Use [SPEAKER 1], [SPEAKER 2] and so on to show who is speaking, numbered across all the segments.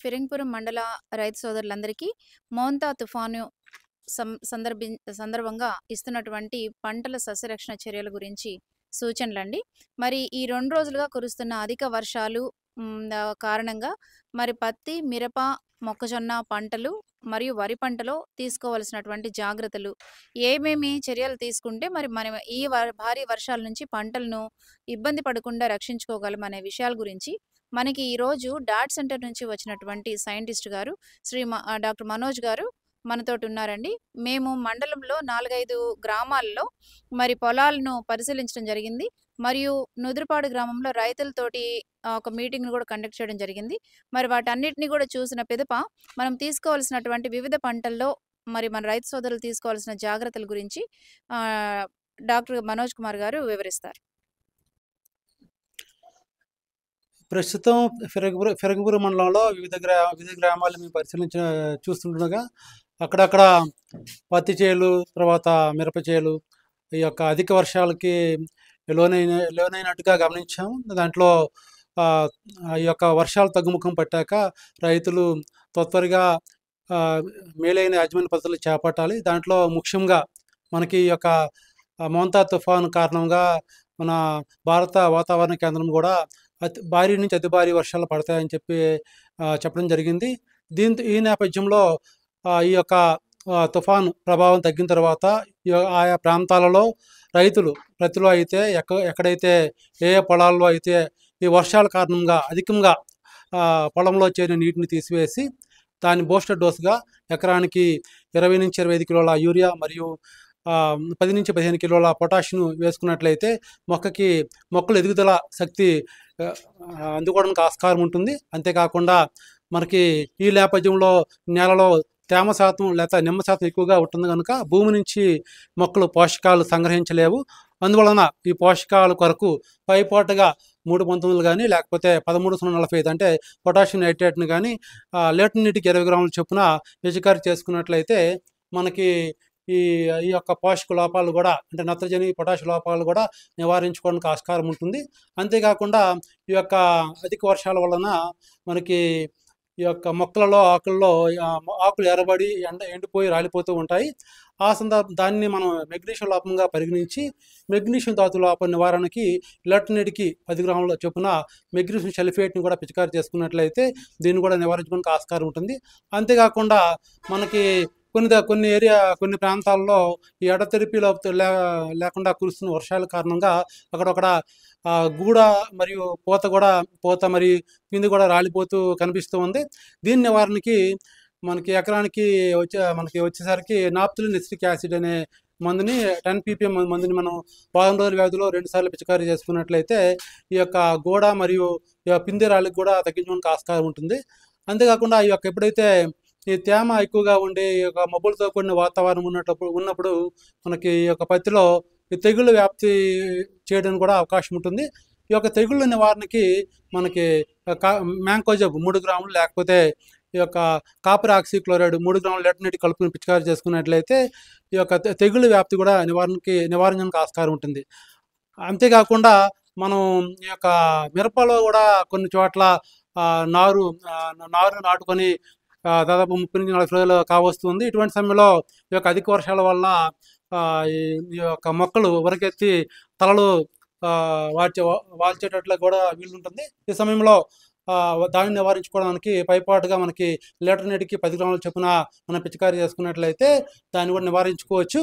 [SPEAKER 1] ఫిరంగిపురం మండల రైతు సోదరులందరికీ మోంతా తుఫాను సం సందర్భి సందర్భంగా ఇస్తున్నటువంటి పంటల సస్యరక్షణ చర్యల గురించి సూచనలండి. మరి ఈ 2 రోజులుగా కురుస్తున్న అధిక వర్షాలు కారణంగా మరి పత్తి, మిరప, మొక్కజొన్న పంటలు మరియు వరి పంటలో తీసుకోవాల్సినటువంటి జాగ్రత్తలు, ఏమేమి చర్యలు తీసుకుంటే మరి మనం ఈ భారీ వర్షాల నుంచి పంటలను ఇబ్బంది పడకుండా రక్షించుకోగలం అనే విషయాల గురించి మనకి ఈరోజు డాట్ సెంటర్ నుంచి వచ్చినటువంటి సైంటిస్ట్ గారు డాక్టర్ మనోజ్ గారు మనతోటి ఉన్నారండి. మేము మండలంలో 4, 5 గ్రామాల్లో మరి పొలాలను పరిశీలించడం జరిగింది. మరియు నుదురుపాడు గ్రామంలో రైతులతోటి ఒక మీటింగ్‌ని కూడా కండక్ట్ చేయడం జరిగింది. మరి వాటన్నిటిని కూడా చూసిన పిదప మనం తీసుకోవాల్సినటువంటి వివిధ పంటల్లో మరి మన రైతు సోదరులు తీసుకోవాల్సిన జాగ్రత్తల గురించి డాక్టర్ మనోజ్ కుమార్ గారు వివరిస్తారు.
[SPEAKER 2] ప్రస్తుతం ఫిరంగిపురం మండలంలో వివిధ గ్రామాలు మేము చూస్తుండగా అక్కడక్కడ పత్తి చేలు, తర్వాత మిరప చేలు ఈ యొక్క అధిక వర్షాలకి లోనైనట్టుగా గమనించాము. దాంట్లో ఈ యొక్క వర్షాలు తగ్గుముఖం పట్టాక రైతులు త్వరగా మేలైన యాజమాన్య పద్ధతులు చేపట్టాలి. దాంట్లో ముఖ్యంగా మనకి ఈ యొక్క మోంతా తుఫాను కారణంగా మన భారత వాతావరణ కేంద్రం కూడా భారీ నుంచి అతి భారీ వర్షాలు పడతాయని చెప్పడం జరిగింది. ఈ నేపథ్యంలో ఈ యొక్క తుఫాను ప్రభావం తగ్గిన తర్వాత ఆయా ప్రాంతాలలో రైతులు ప్రతిలో అయితే ఎక్కడైతే ఏ పొలాల్లో అయితే ఈ వర్షాల కారణంగా అధికంగా పొలంలో చేరిన నీటిని తీసివేసి దాని బూస్టర్ డోస్గా ఎకరానికి 20 నుంచి 25 కిలోల యూరియా మరియు 10 నుంచి 15 కిలోల పొటాషియం వేసుకున్నట్లయితే మొక్కలు ఎదుగుదల శక్తి అందుకోవడానికి ఆస్కారం ఉంటుంది. అంతేకాకుండా మనకి ఈ నేపథ్యంలో నేలలో తేమ శాతం లేదా నిమ్మ శాతం ఎక్కువగా ఉంటుంది కనుక భూమి నుంచి మొక్కలు పోషకాలు సంగ్రహించలేవు. అందువలన ఈ పోషకాల కొరకు పైపాటుగా 319 కానీ లేకపోతే 1345 అంటే పొటాషియం నైట్రేట్ని కానీ లీటర్ నీటికి 20 గ్రాముల చొప్పున పిచికారీ చేసుకున్నట్లయితే మనకి ఈ యొక్క పోషక లోపాలు కూడా అంటే నత్రజని, పొటాష్ లోపాలు కూడా నివారించుకోవడానికి ఆస్కారం ఉంటుంది. అంతేకాకుండా ఈ యొక్క అధిక వర్షాల వలన మనకి ఈ యొక్క మొక్కలలో ఆకులు ఎర్రబడి ఎండిపోయి రాలిపోతూ ఉంటాయి. దాన్ని మనం మెగ్నీషియం లోపంగా పరిగణించి మెగ్నీషియం ధాతు లోపం నివారణకి లీటర్ నీటికి 10 గ్రాముల చొప్పున మెగ్నీషియం సల్ఫేట్ని కూడా పిచికారీ చేసుకున్నట్లయితే దీన్ని కూడా నివారించుకోవడానికి ఆస్కారం ఉంటుంది. అంతేకాకుండా మనకి కొన్ని ప్రాంతాల్లో ఈ ఎడతెరిపి లేకుండా కురుస్తున్న వర్షాల కారణంగా అక్కడొక్కడ గూడ మరియు పూత మరియు పిండి కూడా రాలిపోతూ కనిపిస్తూ ఉంది. దీని నివారణకి మనకి ఎకరానికి వచ్చేసరికి నాప్థలిన్ ఎసిటిక్ యాసిడ్ అనే మందుని 10 ppm మందుని మనం వారం రోజుల వ్యవధిలో 2 సార్లు పిచికారీ చేసుకున్నట్లయితే ఈ యొక్క గోడ మరియు పిండి రాళ్ళకి కూడా తగ్గించడానికి ఆస్కారం ఉంటుంది. అంతేకాకుండా ఈ యొక్క ఎప్పుడైతే ఈ తేమ ఎక్కువగా ఉండి ఈ యొక్క మబ్బులతో కూడిన వాతావరణం ఉన్నప్పుడు మనకి ఈ యొక్క పత్తిలో ఈ తెగుళ్ళు వ్యాప్తి చేయడానికి కూడా అవకాశం ఉంటుంది. ఈ యొక్క తెగుళ్ళ నివారణకి మనకి మ్యాంకోజబ్ 3 గ్రాములు లేకపోతే ఈ యొక్క కాపర్ ఆక్సిక్లోరైడ్ 3 గ్రాములు లీటర్ నీటి కలుపుని పిచికారీ చేసుకున్నట్లయితే ఈ యొక్క తెగుళ్ళ వ్యాప్తి కూడా నివారించడానికి ఆస్కారం ఉంటుంది. అంతేకాకుండా మనం ఈ యొక్క మిరపలో కూడా కొన్ని చోట్ల నారు నాటుకొని దాదాపు 30 నుంచి 40 రోజులు కావస్తుంది. ఇటువంటి సమయంలో ఈ యొక్క అధిక వర్షాల వల్ల ఈ యొక్క మొక్కలు ఉరకెత్తి తలలు వాల్చేటట్లు కూడా వీలుంటుంది. ఈ సమయంలో దాన్ని నివారించుకోవడానికి పైపాటుగా మనకి లీటర్ నీటికి 10 గ్రాముల చొప్పున మనం పిచికారీ చేసుకున్నట్లయితే దాన్ని కూడా నివారించుకోవచ్చు.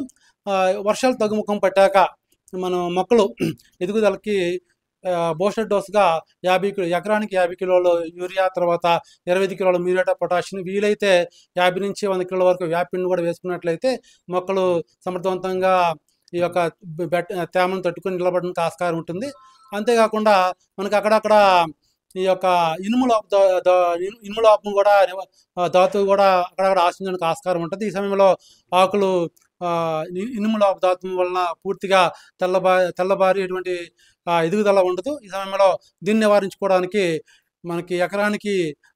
[SPEAKER 2] వర్షాలు తగ్గుముఖం పట్టాక మనం మొక్కలు ఎదుగుదలకి బూస్టర్ డోస్గా ఎకరానికి 50 కిలోల యూరియా, తర్వాత 25 కిలోల మ్యూరేట్ ఆఫ్ పొటాషియం, వీలైతే 50 నుంచి 100 కిలోల వరకు వ్యాపిండిని కూడా వేసుకున్నట్లయితే మొక్కలు సమర్థవంతంగా ఈ యొక్క తేమను తట్టుకొని నిలబడడానికి ఆస్కారం ఉంటుంది. అంతేకాకుండా మనకి అక్కడక్కడ ఈ యొక్క ఇనుము లోపం కూడా ధాతువు కూడా అక్కడక్కడ ఆశించడానికి ఆస్కారం ఉంటుంది. ఈ సమయంలో ఆకులు ఇనుము లోప ధాతువు వలన పూర్తిగా తెల్లబారి ఎటువంటి ఎదుగుదల ఉండదు. ఈ సమయంలో దీన్ని నివారించుకోవడానికి మనకి ఎకరానికి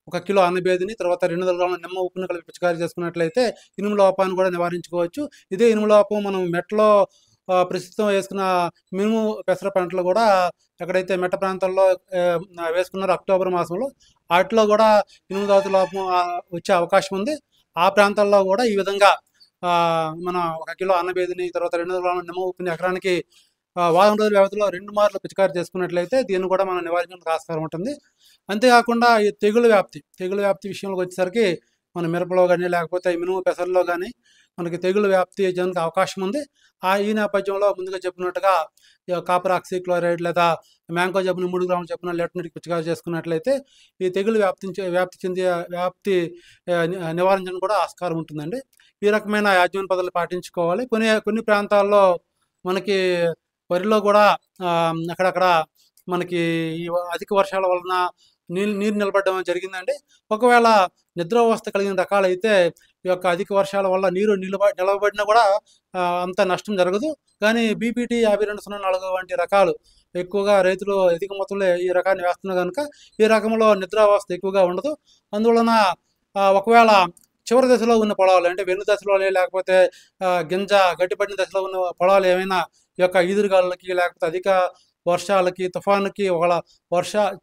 [SPEAKER 2] 1 కిలో అన్నబేదిని, తర్వాత 200 గ్రాముల నిమ్మ ఉప్పుని కలిపి పిచికారీ చేసుకున్నట్లయితే ఇనుము లోపాన్ని కూడా నివారించుకోవచ్చు. ఇదే ఇనుము లోపం మనం మెట్లో ప్రస్తుతం వేసుకున్న మినుము పెసర పంటలు కూడా ఎక్కడైతే మెట్ట ప్రాంతాల్లో వేసుకున్నారో అక్టోబర్ మాసంలో వాటిలో కూడా ఇనుముదాతు లోపం వచ్చే అవకాశం ఉంది. ఆ ప్రాంతాల్లో కూడా ఈ విధంగా మనం 1 కిలో అన్నబేదిని, తర్వాత 200 గ్రాముల నిమ్మ ఉప్పుని ఎకరానికి వారం రోజుల వ్యవధిలో 2 మార్లు పిచికారీ చేసుకున్నట్లయితే దీన్ని కూడా మనం నివారించడానికి ఆస్కారం ఉంటుంది. అంతేకాకుండా ఈ తెగులు వ్యాప్తి విషయంలోకి వచ్చేసరికి మన మిరపలో కానీ లేకపోతే మినుము పెసరలో కానీ మనకి తెగులు వ్యాప్తి చేయడానికి అవకాశం ఉంది. ఈ నేపథ్యంలో ముందుగా చెప్పినట్టుగా కాపర్ ఆక్సీక్లోరైడ్ లేదా మ్యాంగో జబ్బుని 3 గ్రాముల చొప్పున లీటర్ నీటికి పిచికారీ చేసుకున్నట్లయితే ఈ తెగులు వ్యాప్తి నివారించడానికి కూడా ఆస్కారం ఉంటుందండి. ఈ రకమైన యాజమాన్య పద్ధతులు పాటించుకోవాలి. కొన్ని ప్రాంతాల్లో మనకి వరిలో కూడా అక్కడక్కడ మనకి ఈ అధిక వర్షాల వలన నీరు నిలబడడం జరిగిందండి. ఒకవేళ నిద్రావస్థ కలిగిన రకాలైతే ఈ యొక్క అధిక వర్షాల వల్ల నీరు నిలబడినా కూడా అంత నష్టం జరగదు. కానీ బీపీటీ 5204 వంటి రకాలు ఎక్కువగా రైతులు అధిక మొత్తంలో ఈ రకాన్ని వేస్తున్నారు కనుక ఈ రకంలో నిద్రావస్థ ఎక్కువగా ఉండదు. అందువలన ఒకవేళ చివరి దశలో ఉన్న పొలాలు అంటే వెన్ను దశలో లేకపోతే గింజ గట్టిపడిన దశలో ఉన్న పొలాలు ఏమైనా ఈ యొక్క ఈదురుగాలులకి లేకపోతే అధిక వర్షాలకి తుఫానుకి ఒకవేళ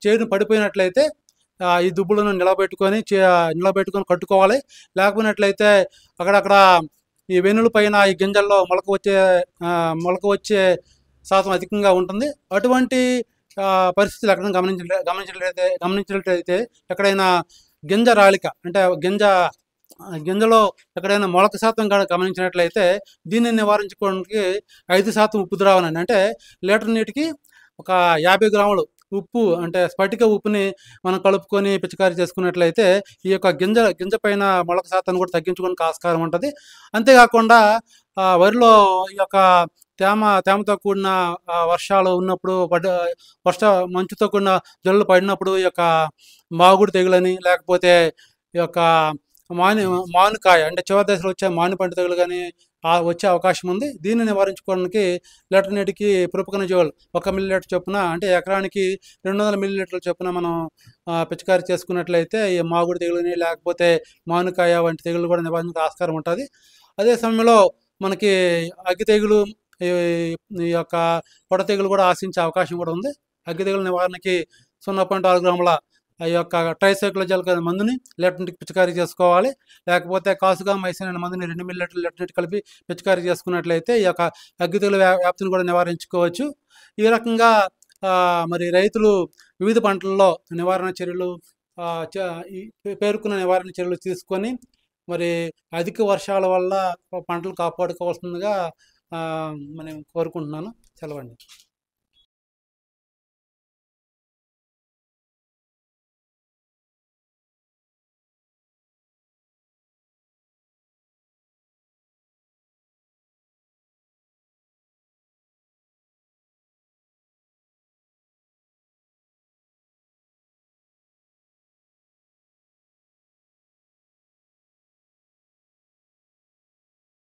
[SPEAKER 2] చేను పడిపోయినట్లయితే ఈ దుబ్బులను నిలబెట్టుకొని కట్టుకోవాలి. లేకపోయినట్లయితే అక్కడక్కడ ఈ వెన్నుల పైన ఈ గింజల్లో మొలక వచ్చే శాతం అధికంగా ఉంటుంది. అటువంటి పరిస్థితులు ఎక్కడైనా గమనించినట్లయితే ఎక్కడైనా గింజ రాలిక అంటే గింజలో ఎక్కడైనా మొలక శాతం గమనించినట్లయితే దీన్ని నివారించుకోవడానికి 5% ఉప్పు ద్రావణాన్ని అంటే లీటర్ నీటికి ఒక 50 గ్రాములు ఉప్పు అంటే స్ఫటిక ఉప్పుని మనం కలుపుకొని పిచికారీ చేసుకున్నట్లయితే ఈ యొక్క గింజ పైన మొలక శాతాన్ని కూడా తగ్గించుకోవడానికి ఆస్కారం ఉంటుంది. అంతేకాకుండా వరిలో ఈ యొక్క తేమతో కూడిన వర్షాలు ఉన్నప్పుడు మంచుతో కూడిన జల్లులు పడినప్పుడు ఈ యొక్క మాగుడు తెగులని లేకపోతే ఈ యొక్క మానుకాయ అంటే చివరి దశలో వచ్చే మాను పంట తెగులు కానీ వచ్చే అవకాశం ఉంది. దీన్ని నివారించుకోవడానికి లీటర్ నీటికి ప్రొపకనజోల్ 1 మిల్లీలీటర్ చొప్పున అంటే ఎకరానికి 200 మిల్లీలీటర్ల చొప్పున మనం పిచికారీ చేసుకున్నట్లయితే ఈ మాగుడు తెగులని లేకపోతే మానుకాయ వంటి తెగులు కూడా నివారించడానికి ఆస్కారం ఉంటుంది. అదే సమయంలో మనకి అగ్గి తెగులు ఈ యొక్క పొడ తెగులు కూడా ఆశించే అవకాశం కూడా ఉంది. అగ్గి తెగులు నివారణకి 0.6 గ్రాముల ఈ యొక్క ట్రైసైక్లోజల్ మందుని లీటర్ నీటికి పిచికారీ చేసుకోవాలి. లేకపోతే కాసుగా మైసిన్ అనే మందుని 2 మిల్లీలీటర్లు లీటర్ నీటి కలిపి పిచికారీ చేసుకున్నట్లయితే ఈ యొక్క అగ్గి తెగులు వ్యాప్తిని కూడా నివారించుకోవచ్చు. ఈ రకంగా మరి రైతులు వివిధ పంటల్లో నివారణ చర్యలు పేర్కొన్న నివారణ చర్యలు తీసుకొని మరి అధిక వర్షాల వల్ల పంటలు కాపాడుకోవాల్సిందిగా మనం కోరుకుంటున్నాను. సెలవండి.